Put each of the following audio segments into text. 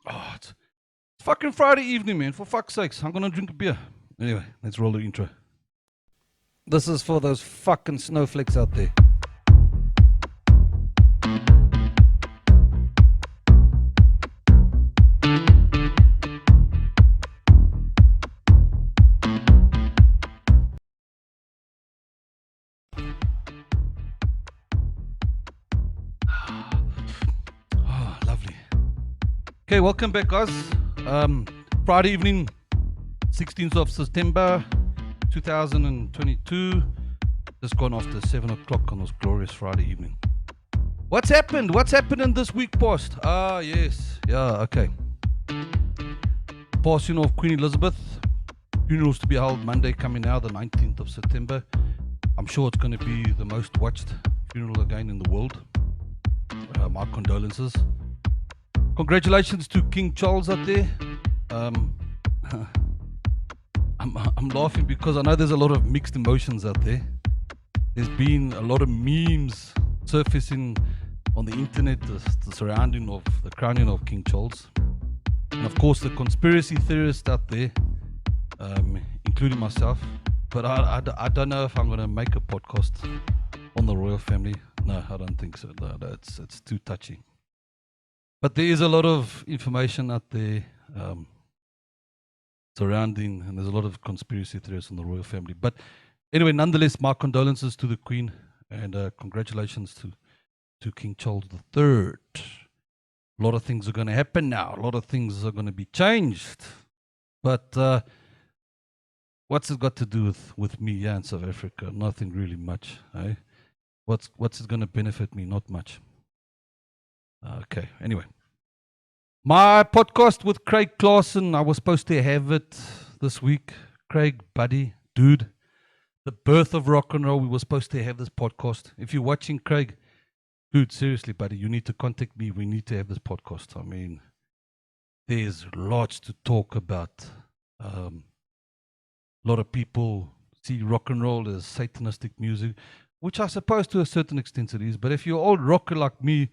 Oh, it's fucking Friday evening, man. For fuck's sakes, I'm gonna drink a beer. Anyway, let's roll the intro. This is for those fucking snowflakes out there. Oh, lovely. Okay, welcome back, guys. Friday evening, 16th of September, 2022. Just gone after 7 o'clock on this glorious Friday evening. What's happened? What's happened in this week past? Ah, yes. Yeah, okay. Passing of Queen Elizabeth. Funerals to be held Monday coming now, the 19th of September. I'm sure it's going to be the most watched funeral again in the world. My condolences. Congratulations to King Charles out there. I'm laughing because I know there's a lot of mixed emotions out there. There's been a lot of memes surfacing on the internet, the surrounding of the crowning of King Charles. And of course the conspiracy theorists out there, including myself. But I don't know if I'm going to make a podcast on the royal family. No, I don't think so. No, it's too touchy. But there is a lot of information out there surrounding, and there's a lot of conspiracy theories on the royal family. But anyway, nonetheless, my condolences to the Queen, and congratulations to King Charles III. A lot of things are going to happen now. A lot of things are going to be changed. But what's it got to do with me here in South Africa? Nothing really much. Eh? What's it going to benefit me? Not much. Okay, anyway. My podcast with Craig Claassen, I was supposed to have it this week. Craig, buddy, dude, the birth of rock and roll, we were supposed to have this podcast. If you're watching, Craig, dude, seriously, buddy, you need to contact me. We need to have this podcast. I mean, there's lots to talk about. A lot of people see rock and roll as satanistic music, which I suppose to a certain extent it is. But if you're an old rocker like me,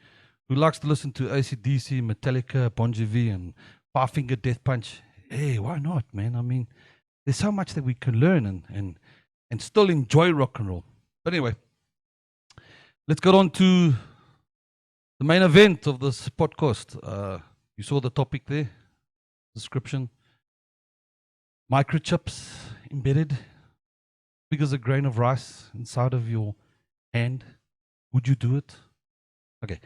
who likes to listen to AC/DC, Metallica, Bon Jovi, and Five Finger Death Punch, hey, why not, man? I mean, there's so much that we can learn and still enjoy rock and roll. But anyway, let's get on to the main event of this podcast. You saw the topic there, description. Microchips embedded, big as a grain of rice inside of your hand. Would you do it? Okay.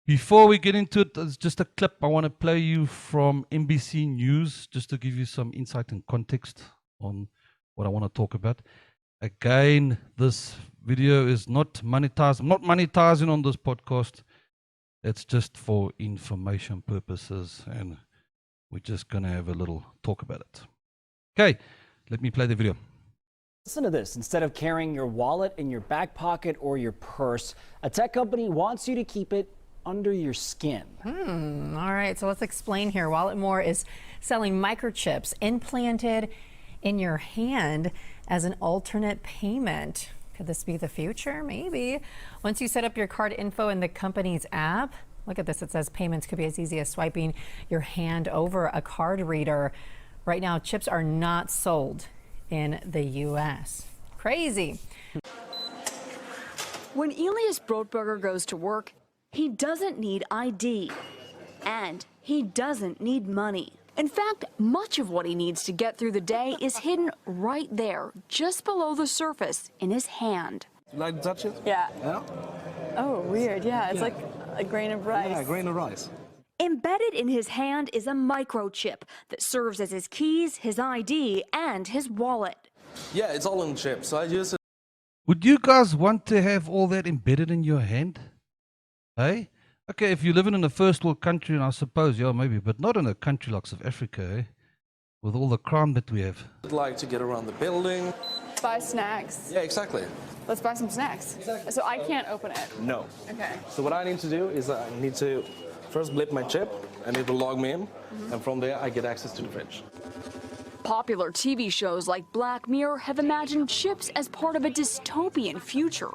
Before we get into it, there's just a clip I want to play you from NBC News, just to give you some insight and context on what I want to talk about. Again, this video is not monetized. I'm not monetizing on this podcast. It's just for information purposes, and we're just going to have a little talk about it. Okay, let me play the video. Listen to this. Instead of carrying your wallet in your back pocket or your purse, a tech company wants you to keep it under your skin. All right, so let's explain here. Walletmore is selling microchips implanted in your hand as an alternate payment. Could this be the future? Maybe. Once you set up your card info in the company's app, look at this, it says payments could be as easy as swiping your hand over a card reader. Right now, chips are not sold in the U.S. Crazy. When Elias Brotberger goes to work, he doesn't need ID, and he doesn't need money. In fact, much of what he needs to get through the day is hidden right there, just below the surface, in his hand. You like to touch it? Yeah. Yeah? Oh, weird. Yeah, it's like a grain of rice. Yeah, a grain of rice. Embedded in his hand is a microchip that serves as his keys, his ID, and his wallet. Yeah, it's all in chip, so I use it. Would you guys want to have all that embedded in your hand? Hey? Okay, if you're living in a first world country, and I suppose, yeah, maybe, but not in a country like South Africa, eh? With all the crime that we have. Like to get around the building. Buy snacks. Yeah, exactly. Let's buy some snacks. So I can't open it. No. Okay. So what I need to do is I need to first blip my chip, and it will log me in, and from there I get access to the fridge. Popular TV shows like Black Mirror have imagined chips as part of a dystopian future.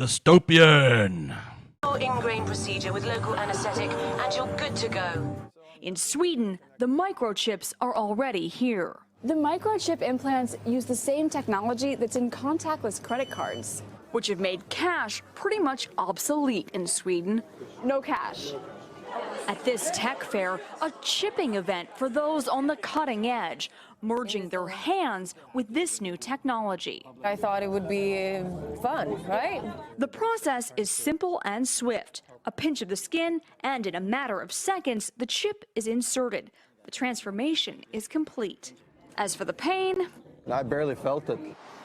Dystopian. In-grain procedure with local anesthetic, and you're good to go. In Sweden, the microchips are already here. The microchip implants use the same technology that's in contactless credit cards. Which have made cash pretty much obsolete in Sweden. No cash. At this tech fair, a chipping event for those on the cutting edge, merging their hands with this new technology. I thought it would be fun, right? The process is simple and swift. A pinch of the skin, and in a matter of seconds, the chip is inserted. The transformation is complete. As for the pain, I barely felt it.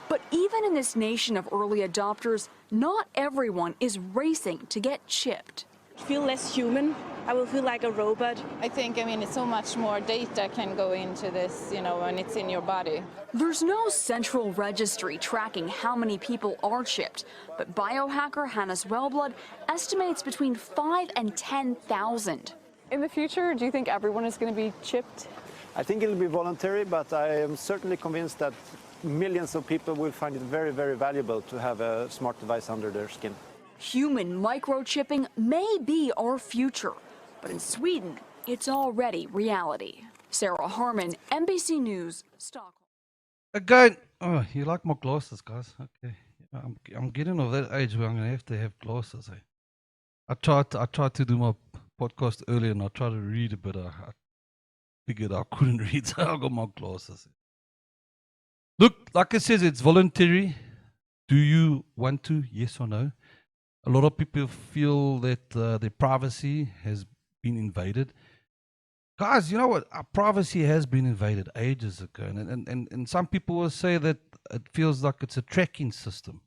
but even in this nation of early adopters, not everyone is racing to get chipped. Feel less human. I will feel like a robot. I think, it's so much more data can go into this, when it's in your body. There's no central registry tracking how many people are chipped, but biohacker Hannes Wellblood estimates between 5 and 10,000. In the future, do you think everyone is going to be chipped? I think it'll be voluntary, but I am certainly convinced that millions of people will find it very, very valuable to have a smart device under their skin. Human microchipping may be our future, but in Sweden, it's already reality. Sarah Harmon, NBC News, Stockholm. Again, oh, you like my glasses, guys? Okay, I'm getting of that age where I'm gonna have to have glasses. Eh? I tried to do my podcast earlier, and I tried to read it, but I figured I couldn't read, so I got my glasses. Look, like it says, it's voluntary. Do you want to? Yes or no? A lot of people feel that their privacy has been invaded. Guys, you know what? Our privacy has been invaded ages ago. And some people will say that it feels like it's a tracking system.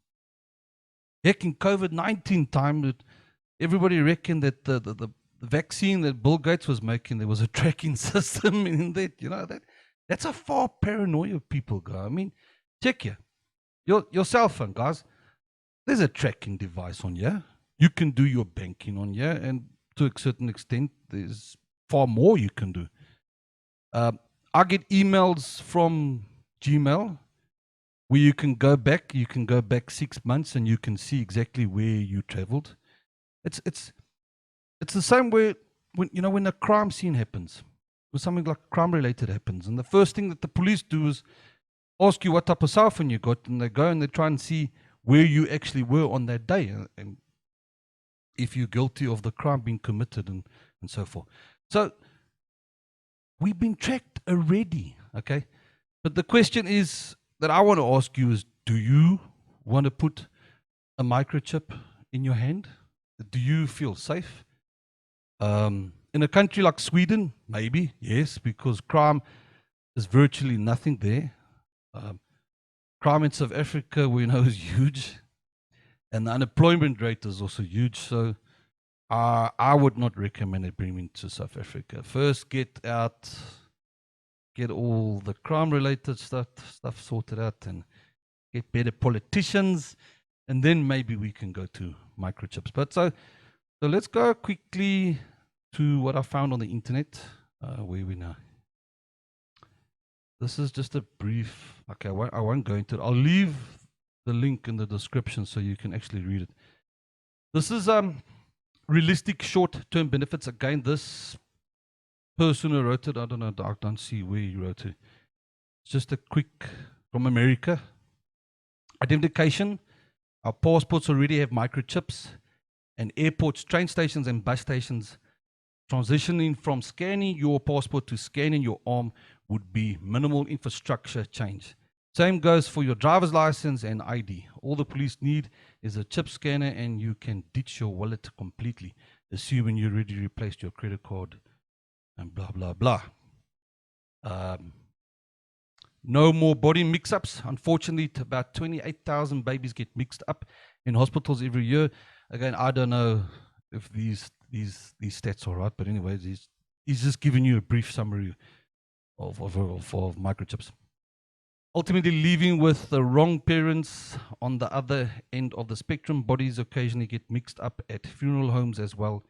Heck, in COVID-19 time, everybody reckoned that the vaccine that Bill Gates was making, there was a tracking system in that. That's how far paranoia people go. I mean, check here. Your cell phone, guys. There's a tracking device on here. You can do your banking on here, and to a certain extent, there's far more you can do. I get emails from Gmail where you can go back 6 months and you can see exactly where you traveled. It's the same way when a crime scene happens, when something like crime related happens, and the first thing that the police do is ask you what type of cell phone you got, and they go and they try and see where you actually were on that day, and if you're guilty of the crime being committed and so forth. So we've been tracked already, okay? But the question is that I want to ask you is, do you want to put a microchip in your hand? Do you feel safe? In a country like Sweden, maybe, yes, because crime is virtually nothing there. Crime in South Africa, we know, is huge, and the unemployment rate is also huge. So I would not recommend it bringing to South Africa. First, get all the crime-related stuff sorted out, and get better politicians, and then maybe we can go to microchips. But so let's go quickly to what I found on the internet. Where we now. This is just a brief, okay, I won't go into it. I'll leave the link in the description so you can actually read it. This is realistic short-term benefits. Again, this person who wrote it, I don't know, I don't see where he wrote it. It's just a quick, from America. Identification. Our passports already have microchips, and airports, train stations and bus stations, transitioning from scanning your passport to scanning your arm would be minimal infrastructure change. Same goes for your driver's license and ID. All the police need is a chip scanner, and you can ditch your wallet completely, assuming you already replaced your credit card and blah, blah, blah. No more body mix-ups. Unfortunately, about 28,000 babies get mixed up in hospitals every year. Again, I don't know if these stats are right, but anyways, he's just giving you a brief summary of microchips. Ultimately, leaving with the wrong parents on the other end of the spectrum. Bodies occasionally get mixed up at funeral homes as well,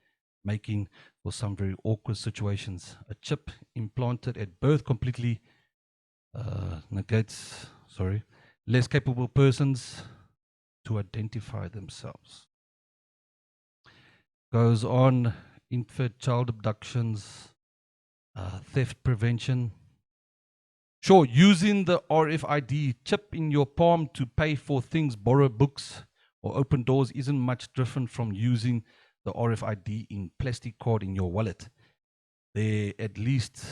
making for some very awkward situations. A chip implanted at birth completely negates less capable persons to identify themselves. Goes on, infant child abductions, theft prevention. Sure, using the RFID chip in your palm to pay for things, borrow books, or open doors isn't much different from using the RFID in plastic card in your wallet. There's at least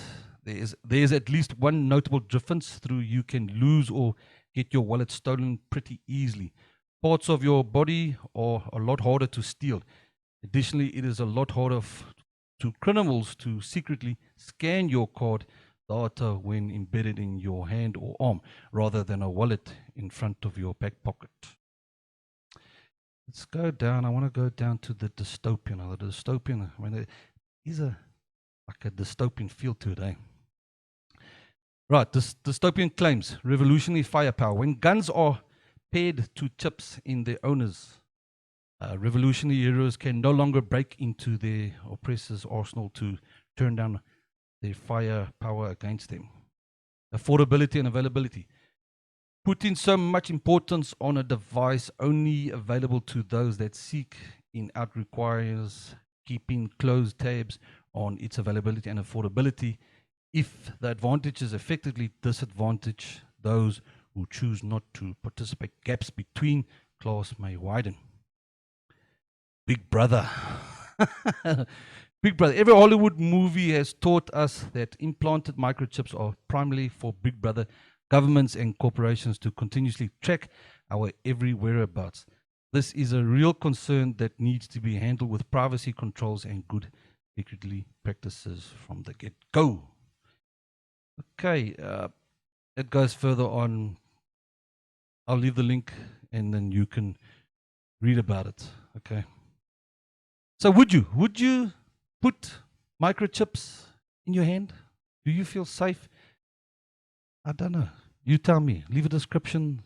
one notable difference through you can lose or get your wallet stolen pretty easily. Parts of your body are a lot harder to steal. Additionally, it is a lot harder to criminals to secretly scan your card data when embedded in your hand or arm, rather than a wallet in front of your back pocket. Let's go down. I want to go down to the dystopian. The dystopian, I mean, it is like a dystopian feel to it, eh? Right, dystopian claims revolutionary firepower. When guns are paired to chips in their owners, revolutionary heroes can no longer break into their oppressors' arsenal to turn down their firepower against them. Affordability and availability. Putting so much importance on a device only available to those that seek it out requires keeping close tabs on its availability and affordability. If the advantages effectively disadvantage those who choose not to participate, gaps between class may widen. Big Brother. Big Brother. Every Hollywood movie has taught us that implanted microchips are primarily for Big Brother, governments and corporations to continuously track our every whereabouts. This is a real concern that needs to be handled with privacy controls and good security practices from the get-go. Okay, it goes further on. I'll leave the link and then you can read about it. Okay. So would you put microchips in your hand? Do you feel safe? I don't know. You tell me. Leave a description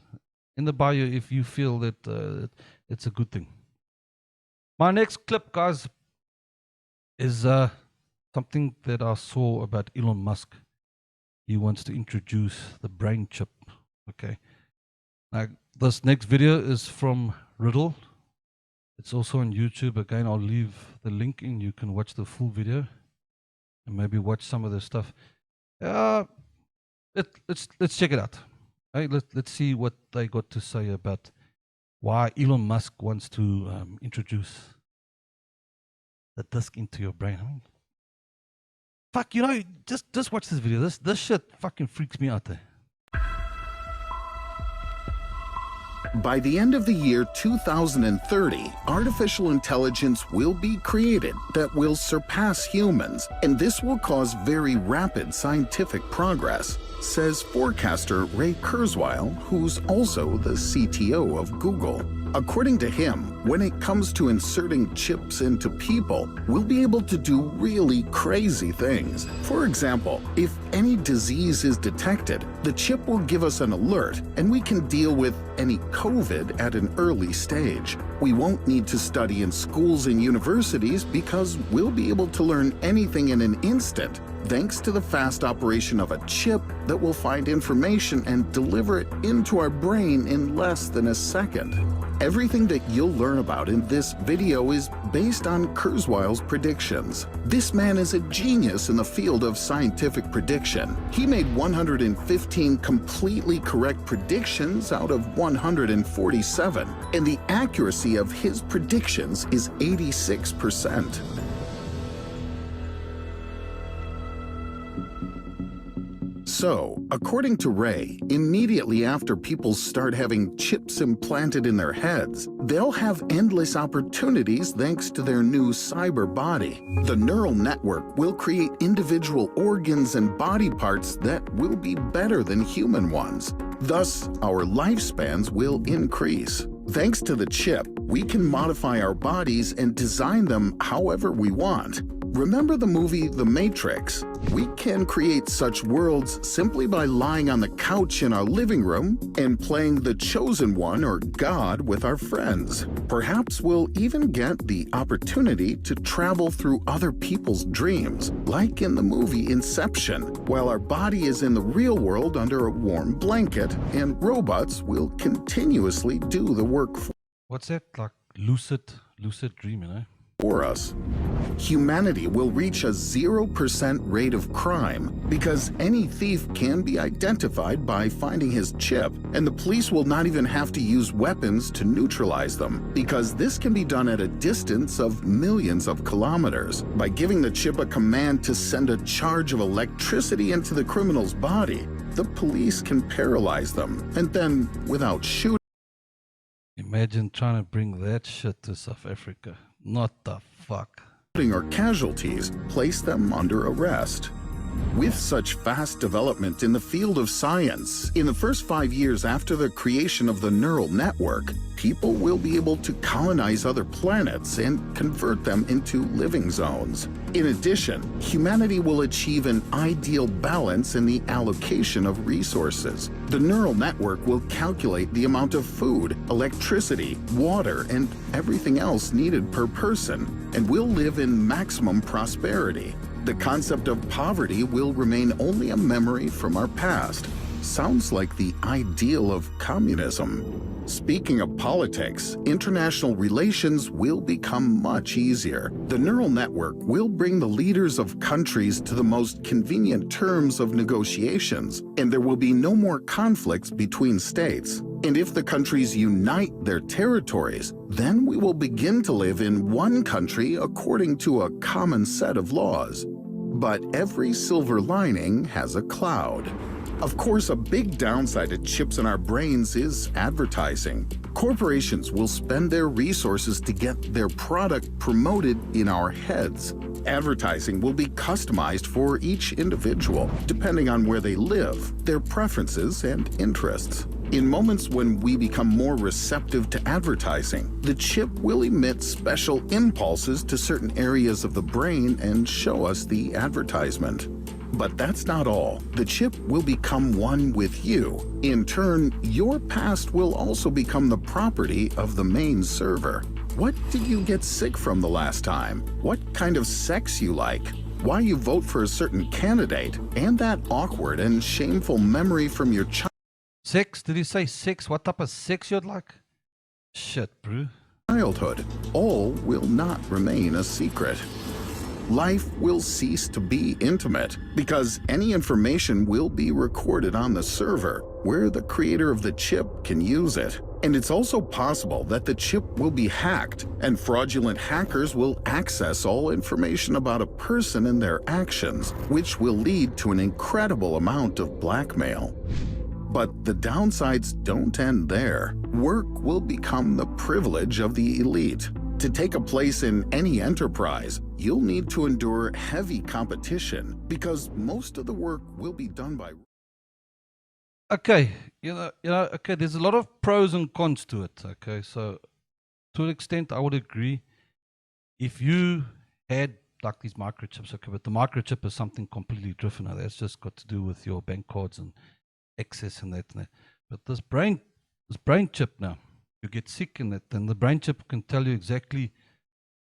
in the bio if you feel that it's a good thing. My next clip, guys, is something that I saw about Elon Musk. He wants to introduce the brain chip. Okay. Now, this next video is from Riddle. It's also on YouTube. Again, I'll leave the link in. You can watch the full video and maybe watch some of the stuff. Let's check it out. Hey, let's see what they got to say about why Elon Musk wants to introduce the disc into your brain. I mean, fuck, you know, just watch this video. This shit fucking freaks me out there. By the end of the year 2030, artificial intelligence will be created that will surpass humans, and this will cause very rapid scientific progress, says forecaster Ray Kurzweil, who's also the CTO of Google. According to him, when it comes to inserting chips into people, we'll be able to do really crazy things. For example, if any disease is detected, the chip will give us an alert and we can deal with any COVID at an early stage. We won't need to study in schools and universities because we'll be able to learn anything in an instant, thanks to the fast operation of a chip that will find information and deliver it into our brain in less than a second. Everything that you'll learn about in this video is based on Kurzweil's predictions. This man is a genius in the field of scientific prediction. He made 115 completely correct predictions out of 147, and the accuracy of his predictions is 86%. So, according to Ray, immediately after people start having chips implanted in their heads, they'll have endless opportunities thanks to their new cyber body. The neural network will create individual organs and body parts that will be better than human ones. Thus, our lifespans will increase. Thanks to the chip, we can modify our bodies and design them however we want. Remember the movie The Matrix? We can create such worlds simply by lying on the couch in our living room and playing the Chosen One or God with our friends. Perhaps we'll even get the opportunity to travel through other people's dreams, like in the movie Inception, while our body is in the real world under a warm blanket, and robots will continuously do the work for. What's that? Like lucid dreaming, eh? for us. Humanity will reach a 0% rate of crime because any thief can be identified by finding his chip, and the police will not even have to use weapons to neutralize them because this can be done at a distance of millions of kilometers. By giving the chip a command to send a charge of electricity into the criminal's body, the police can paralyze them, and then, without shooting, Imagine trying to bring that shit to South Africa. Not the fuck. or casualties, place them under arrest. With such fast development in the field of science, in the first 5 years after the creation of the neural network, people will be able to colonize other planets and convert them into living zones. In addition, humanity will achieve an ideal balance in the allocation of resources. The neural network will calculate the amount of food, electricity, water, and everything else needed per person, and will live in maximum prosperity. The concept of poverty will remain only a memory from our past. Sounds like the ideal of communism. Speaking of politics, international relations will become much easier. The neural network will bring the leaders of countries to the most convenient terms of negotiations, and there will be no more conflicts between states. And if the countries unite their territories, then we will begin to live in one country according to a common set of laws. But every silver lining has a cloud. Of course, a big downside to chips in our brains is advertising. Corporations will spend their resources to get their product promoted in our heads. Advertising will be customized for each individual, depending on where they live, their preferences, and interests. In moments when we become more receptive to advertising, the chip will emit special impulses to certain areas of the brain and show us the advertisement. But that's not all. The chip will become one with you. In turn, your past will also become the property of the main server. What did you get sick from the last time? What kind of sex you like? Why you vote for a certain candidate? And that awkward and shameful memory from your Sex? Did he say sex? What type of sex you'd like? Shit, bro. childhood. All will not remain a secret. Life will cease to be intimate because any information will be recorded on the server where the creator of the chip can use it. And it's also possible that the chip will be hacked and fraudulent hackers will access all information about a person and their actions, which will lead to an incredible amount of blackmail. But the downsides don't end there. Work will become the privilege of the elite. To take a place in any enterprise, you'll need to endure heavy competition because most of the work will be done by... Okay, okay, there's a lot of pros and cons to it, okay? So, to an extent, I would agree. If you had, like, these microchips, okay, but the microchip is something completely different. Now, that's just got to do with your bank cards and access and that. But this brain chip now, you get sick in it, then the brain chip can tell you exactly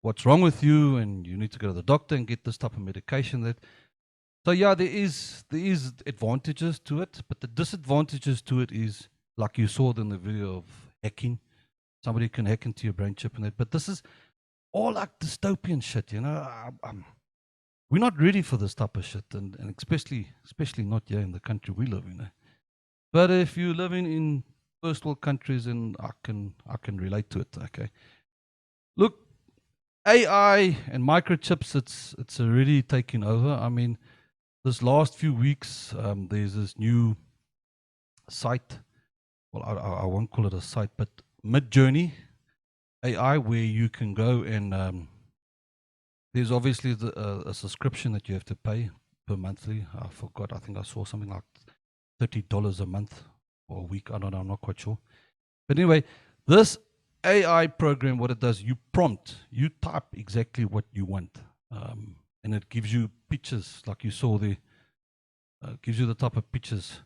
what's wrong with you, and you need to go to the doctor and get this type of medication. So yeah, there is advantages to it, but the disadvantages to it is, like you saw in the video of hacking. Somebody can hack into your brain chip and that. But this is all like dystopian shit, you know. We're not ready for this type of shit, and especially not here in the country we live in. But if you're living in first world countries, and I can relate to it. Okay, look, AI and microchips, it's already taking over. I mean, this last few weeks, there's this new site. Well, I won't call it a site, but Midjourney AI, where you can go and there's obviously a subscription that you have to pay per monthly. I forgot. I think I saw something like $30 a month. Or a week, I don't know, I'm not quite sure. But anyway, this AI program, what it does, you prompt, you type exactly what you want. And it gives you pictures, like you saw there. Gives you the type of pictures.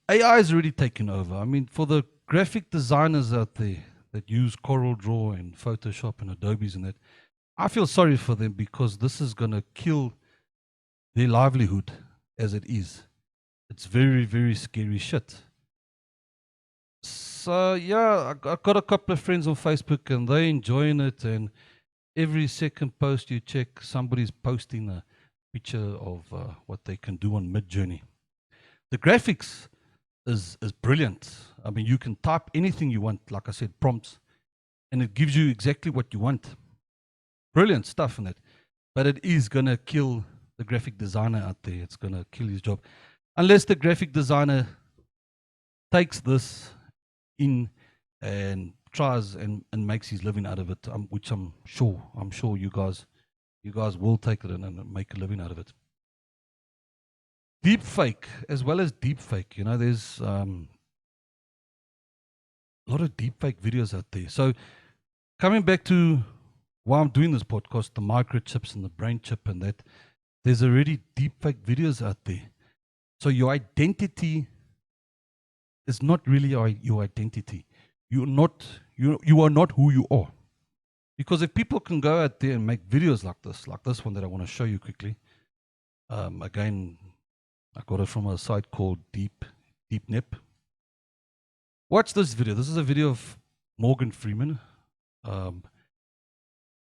AI is really taking over. I mean, for the graphic designers out there that use CorelDRAW and Photoshop and Adobe's and that, I feel sorry for them because this is going to kill their livelihood as it is. It's very, very scary shit. So yeah, I got a couple of friends on Facebook and they enjoying it, and every second post you check, somebody's posting a picture of what they can do on Midjourney. The graphics is brilliant. I mean, you can type anything you want, like I said, prompts, and it gives you exactly what you want. Brilliant stuff in it. But it is going to kill the graphic designer out there. It's going to kill his job. Unless the graphic designer takes this in and tries and makes his living out of it, which I'm sure you guys will take it in and make a living out of it. Deep fake, as well as deep fake, you know, there's a lot of deep fake videos out there. So coming back to why I'm doing this podcast, the microchips and the brain chip and that, there's already deep fake videos out there. So your identity is not really your identity. You are not who you are. Because if people can go out there and make videos like this one that I want to show you quickly. Again, I got it from a site called DeepNep. Watch this video. This is a video of Morgan Freeman.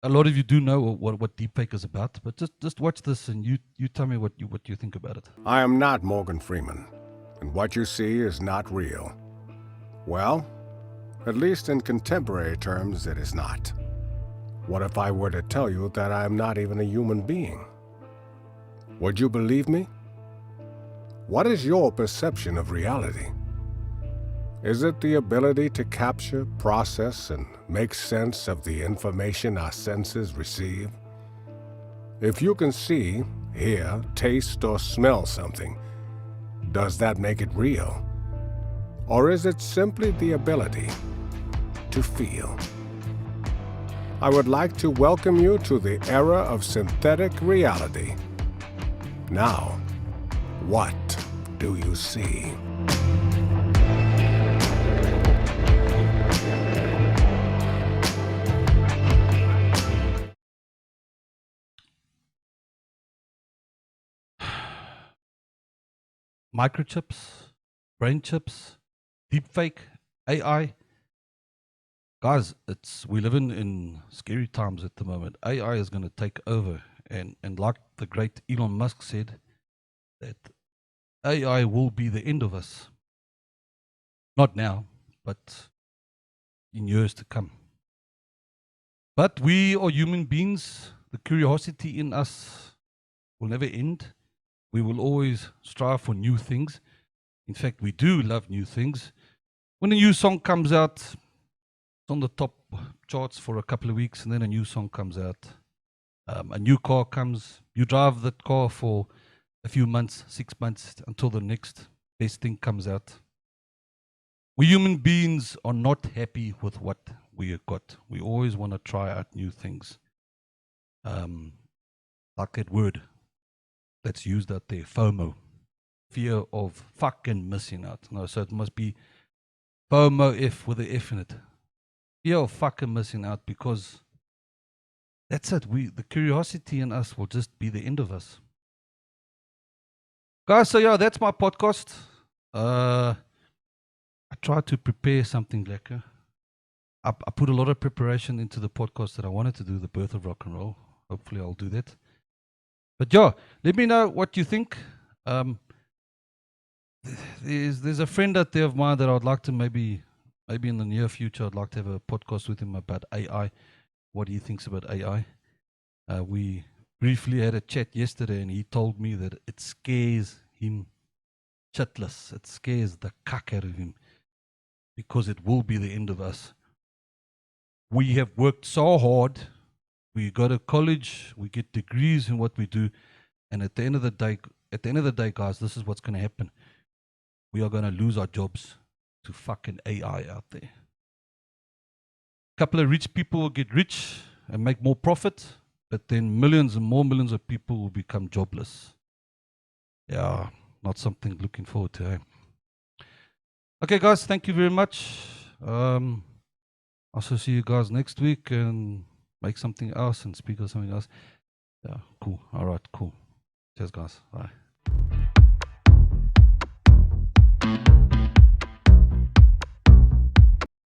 A lot of you do know what deepfake is about, but just watch this and you tell me what you think about it. I am not Morgan Freeman, and what you see is not real. Well, at least in contemporary terms, it is not. What if I were to tell you that I am not even a human being? Would you believe me? What is your perception of reality? Is it the ability to capture, process, and make sense of the information our senses receive? If you can see, hear, taste, or smell something, does that make it real? Or is it simply the ability to feel? I would like to welcome you to the era of synthetic reality. Now, what do you see? Microchips, brain chips, deepfake, AI. Guys, we live in scary times at the moment. AI is going to take over, and like the great Elon Musk said, that AI will be the end of us. Not now, but in years to come. But we are human beings. The curiosity in us will never end. We will always strive for new things. In fact, we do love new things. When a new song comes out, it's on the top charts for a couple of weeks, and then a new song comes out. A new car comes. You drive that car for a few months, 6 months, until the next best thing comes out. We human beings are not happy with what we have got. We always want to try out new things. Like that word that's used out there, FOMO, fear of fucking missing out. No, so it must be FOMO F with an F in it. Fear of fucking missing out, because that's it. The curiosity in us will just be the end of us. Guys, so yeah, that's my podcast. I tried to prepare something lekker. I put a lot of preparation into the podcast that I wanted to do, the birth of rock and roll. Hopefully I'll do that. But yeah, let me know what you think. There's a friend out there of mine that I'd like to maybe in the near future, I'd like to have a podcast with him about AI, what he thinks about AI. We briefly had a chat yesterday, and he told me that it scares him shitless. It scares the cuck out of him, because it will be the end of us. We have worked so hard. We go to college, we get degrees in what we do, and at the end of the day, guys, this is what's going to happen. We are going to lose our jobs to fucking AI out there. A couple of rich people will get rich and make more profit, but then millions and more millions of people will become jobless. Yeah, not something looking forward to, eh? Okay, guys, thank you very much. I'll also see you guys next week and make something else and speak of something else. Yeah, cool. All right, cool. Cheers, guys. Bye.